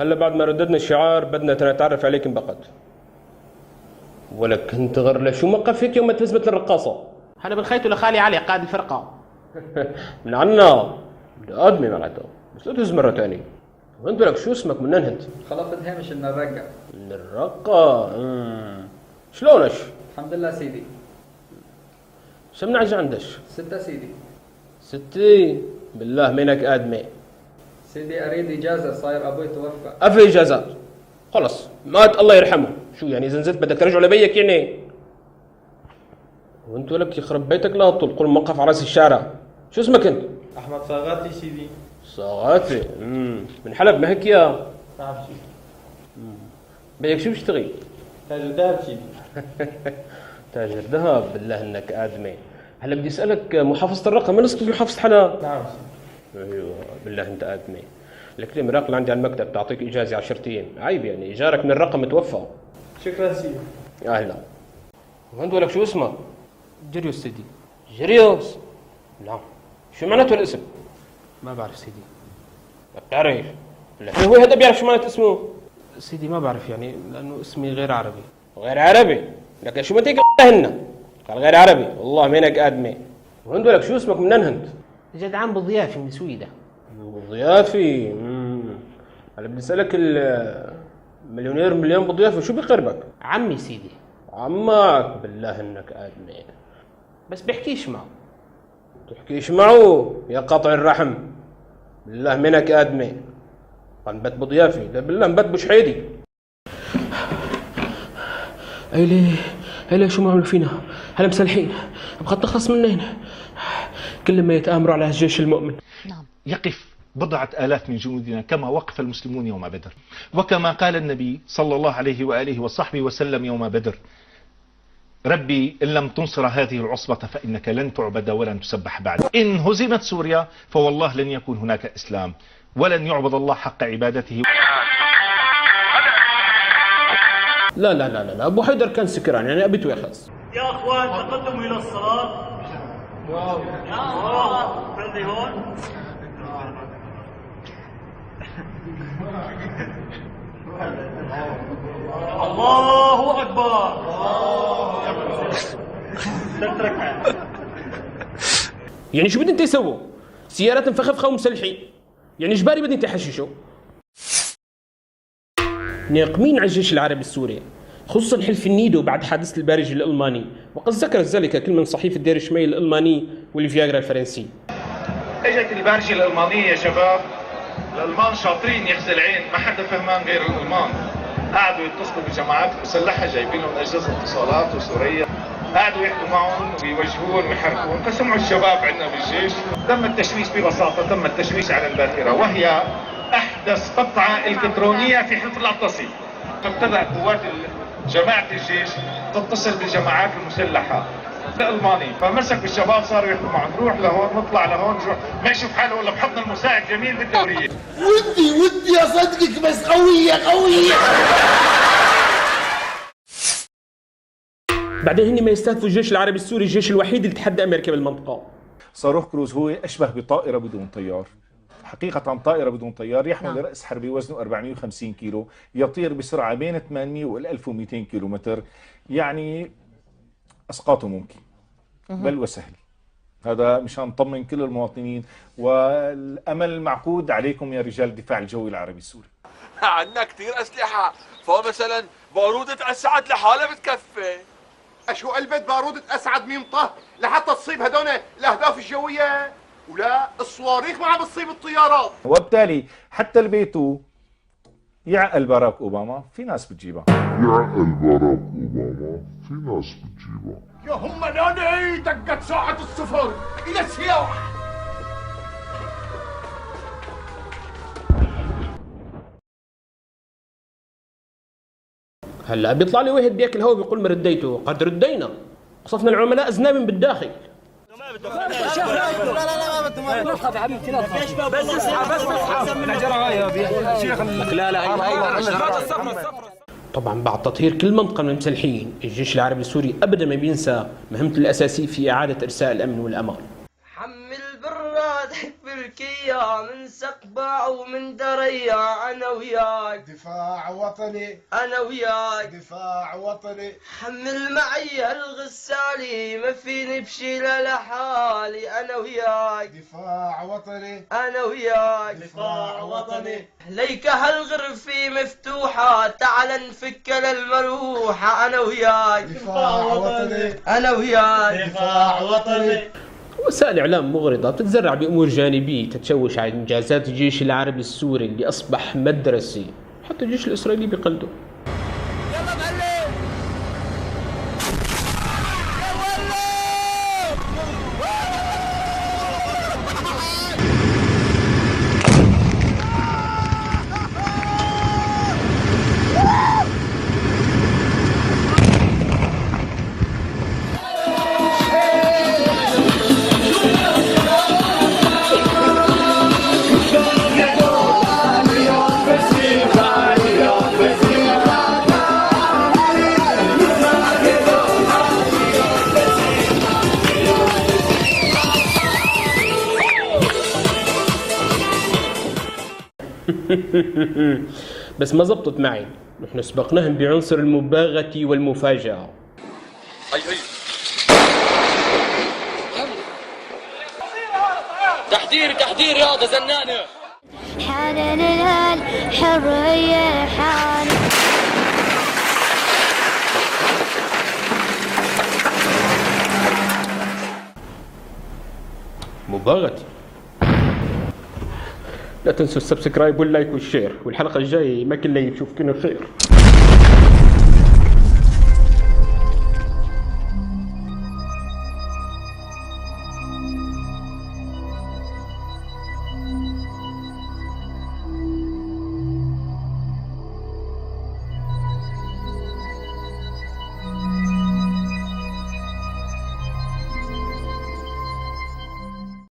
هلا بعد ما رددنا الشعار بدنا نتعرف عليك فقط. ولك انت غير شو موقفك يوم ما تثبت الرقاصه؟ هلا بالخيط لخالي علي قائد الفرقه. من عنا ادمي معناته بس لا تهز مره ثانيه. وانت لك شو اسمك من انهت؟ خلفت هامش من الرقة. من الرقه. شلونش؟ الحمد لله سيدي. شو منعج عندش؟ 6 سيدي. 60 بالله منك ادمي. سيدي اريد اجازة صاير ابوي توفى. افي اجازات خلص مات الله يرحمه. شو يعني اذا نزلت بدك ترجع لبيك يعني؟ وانت ولك يخرب بيتك لا تطل قول موقف على راس الشارع. شو اسمك انت؟ احمد صاغاتي سيدي. صاغاتي من حلب ما هيك يا؟ نعم سيدي. بيك شو بتشتغل؟ تاجر ذهب سيدي. تاجر ذهب بالله انك ادمي. هلا بدي اسالك محافظة الرقة من اسمك محافظة حلب؟ نعم سيدي. ايوه بالله انت ادمي. لك لي مراقل عندي على المكتب تعطيك اجازة 10 ايام، عيب يعني جارك من الرقة متوفى. شكرا سيدي. اهلا. وانت ولك شو اسمك؟ جريوس سيدي. جريوس؟ نعم. شو معناته الاسم؟ ما بعرف سيدي. ما بتعرف؟ لكن هو هذا بيعرف شو معناته اسمه؟ سيدي ما بعرف يعني لانه اسمي غير عربي. غير عربي؟ لكن شو ما تيجي هنا؟ قال غير عربي، والله مينك ادمي. وانت ولك شو اسمك من انهنت؟ جدعان بالضيافي من سويدة. ضيافي. هلا بدي اسالك المليونير مليون بضيافه شو بيقربك؟ عمي سيدي. عمك بالله انك ادمي. بس بحكيش معه. تحكيش معه يا قاطع الرحم. بالله منك ادمي. قال نبت بضيافي، لا بالله نبت بشحيدي. ايلي شو ما عملوا فينا؟ هلا مسلحين ابغى تخلص منين؟ كل ما يتآمروا على الجيش المؤمن. نعم. يقف بضعة آلاف من جنودنا كما وقف المسلمون يوم بدر، وكما قال النبي صلى الله عليه وآله وصحبه وسلم يوم بدر: ربي إن لم تنصر هذه العصبة فإنك لن تعبد ولن تسبح بعد. إن هزمت سوريا فوالله لن يكون هناك إسلام ولن يعبد الله حق عبادته. لا لا لا لا ابو حيدر كان سكران يعني ابي يخلص. يا اخوان تقدموا الى الصلاه. يا اخوان فردي هون. الله اكبر. يعني شو بدي انت يسووا؟ سيارات مفخفخه ومسلحين، يعني اجباري بدي انت يحششوا. ناقمين على الجيش العربي السوري خصوصا حلف النيدو بعد حادثة البارج الألماني، وقد ذكر ذلك كل من صحيفة دير شميل الألماني والفياغرا الفرنسي. اجت البارجة الألمانية يا شباب، الألمان شاطرين يخزي العين، ما حدا فهمان غير الألمان. قعدوا يتصلوا بجماعات مسلحة جايبين لهم أجهزة اتصالات وسورية، قعدوا يحكوا معهم ويوجهون ويحركون، فسمعوا الشباب عندنا بالجيش. تم التشويش ببساطة، تم التشويش على الباخرة، وهي أحدث قطعة إلكترونية في حلف الأطلسي. ابتدأ قوات جماعة الجيش تتصل بالجماعات المسلحة الألماني، فمسكوا الشباب صاروا يحكوا معهم: نروح لهون نطلع لهون نروح، ما يشوف حاله إلا بحضن المساعد جميل بالدورية. ودي أصدقك بس قوية. بعدين هن ما يستهدفوا الجيش العربي السوري، الجيش الوحيد اللي تحدى أمريكا بالمنطقة. صاروخ كروز هو أشبه بطائرة بدون طيار، حقيقة طائرة بدون طيار، يحمل رأس حربي وزنه 450 كيلو، يطير بسرعة بين 800 و 1200 كيلومتر، يعني أسقاطه ممكن بل وسهل. هذا مشان نطمن كل المواطنين، والأمل معقود عليكم يا رجال الدفاع الجوي العربي السوري. عندنا كثير أسلحة، فمثلا بارودة أسعد لحالها بتكفي. أشو قلبت بارودة أسعد ميم طه لحتى تصيب هدول الأهداف الجوية، ولا الصواريخ ما عم تصيب الطيارات. وبالتالي حتى البيتو يعقل باراك أوباما في ناس بتجيبها. يا هم ناني دقت ساعة الصفر إلى السلاح. هلا بيطلع لي واحد بياكل هوا بيقول ما رديته، قد ردينا، قصفنا العملاء أذناب من بالداخل. طبعا بعد تطهير كل منطقة من المسلحين، الجيش العربي السوري أبدا ما بينسى مهمته الأساسية في إعادة إرساء الأمن والأمان. حمل براد حب تركيا من سقبة ومن دريا أنا وياك دفاع وطني أنا وياك دفاع وطني حمل معي هالغسالي ما فيني بشيله لحالي أنا وياك دفاع وطني أنا وياك دفاع وطني ليك هالغرفة مفتوحة تعال نفك للمروحة أنا وياك دفاع وطني أنا وياك دفاع وطني. وسائل إعلام مغرضة تتزرع بأمور جانبية تتشوش على إنجازات الجيش العربي السوري اللي أصبح مدرسي، حتى الجيش الإسرائيلي بيقلده. بس ما زبطت معي، نحن سبقناهم بعنصر المباغة والمفاجأة. هي تحذير ياض زنانة. حان لنا الحرية حان. مباغتي. لا تنسوا السبسكرايب واللايك والشير، والحلقة الجاية ما كنا نشوفكم خير.